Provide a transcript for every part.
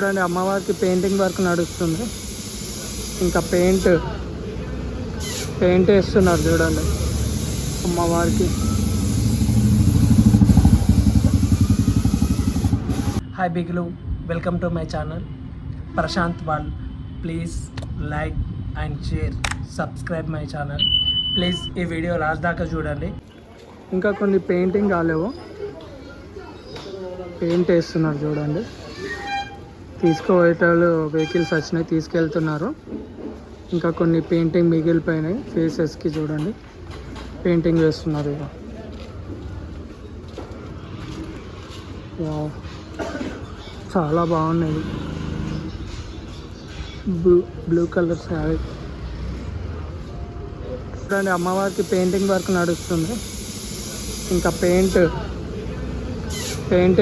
చూడండి అమ్మవారికి painting work నడుస్తుంది. ఇంకా పెయింట్ వేస్తున్నారు చూడండి అమ్మవారికి. హాయ్ బిగ్లు, welcome to my channel Prashanth వాల్. Please like and share, subscribe my channel please. ఈ వీడియో లాస్ట్ దాకా చూడండి. ఇంకా కొన్ని పెయింటింగ్ కాలేవు, పెయింట్ వేస్తున్నారు చూడండి. తీసుకుపోయేటోళ్ళు వెహికల్స్ వచ్చినాయి, తీసుకెళ్తున్నారు. ఇంకా కొన్ని పెయింటింగ్ మిగిలిపోయినాయి ఫేసెస్కి చూడండి, పెయింటింగ్ వేస్తున్నారు. ఇక చాలా బాగున్నాయి. Blue colour sari. చూడండి అమ్మవారికి పెయింటింగ్ వర్క్ నడుస్తుంది. ఇంకా పెయింట్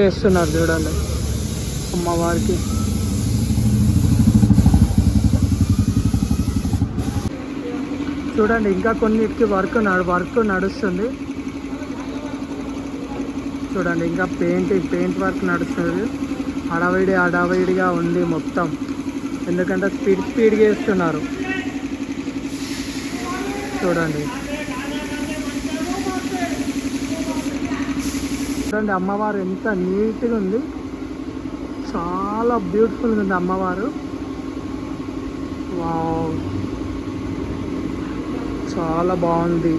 వేస్తున్నారు చూడండి అమ్మవారికి. చూడండి ఇంకా కొన్నిటికి వర్క్ నడుస్తుంది చూడండి. ఇంకా పెయింట్ వర్క్ నడుస్తుంది. హడావిడిగా ఉంది మొత్తం, ఎందుకంటే స్పీడ్గా వేస్తున్నారు చూడండి. చూడండి అమ్మవారు ఎంత నీట్గా ఉంది, చాలా బ్యూటిఫుల్గా ఉంది అమ్మవారు. వావ్, చాలా బాగుంది.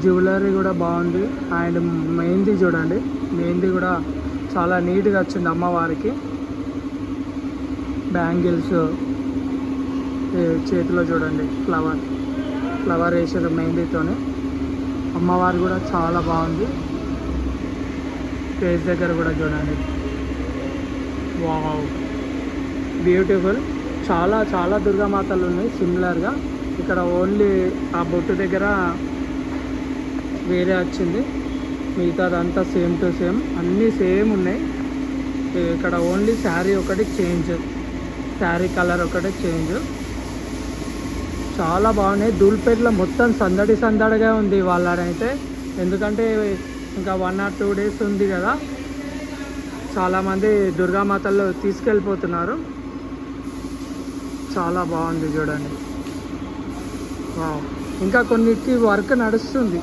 జ్యువెలరీ కూడా బాగుంది. అండ్ మెహందీ చూడండి, మెహందీ కూడా చాలా నీట్గా వచ్చింది అమ్మవారికి. బ్యాంగిల్స్, చేతిలో చూడండి ఫ్లవర్ వేసారు మెహందీతోనే. అమ్మవారు కూడా చాలా బాగుంది. ఫేస్ దగ్గర కూడా చూడండి, వావ్ బ్యూటిఫుల్. చాలా దుర్గామాతలు ఉన్నాయి సిమిలర్గా. ఇక్కడ ఓన్లీ ఆ బొట్టు దగ్గర వేరే వచ్చింది, మిగతాదంతా సేమ్ టు సేమ్, అన్నీ సేమ్ ఉన్నాయి. ఇక్కడ ఓన్లీ శారీ ఒకటి చేంజ్, శారీ కలర్ ఒకటి చేంజ్. చాలా బాగున్నాయి. దూల్పేటలో మొత్తం సందడిగా ఉంది వాళ్ళనైతే, ఎందుకంటే ఇంకా 1 or 2 days ఉంది కదా. చాలామంది దుర్గామాతల్లో తీసుకెళ్ళిపోతున్నారు. చాలా బాగుంది చూడండి. ఇంకా కొన్నిటికి వర్క్ నడుస్తుంది.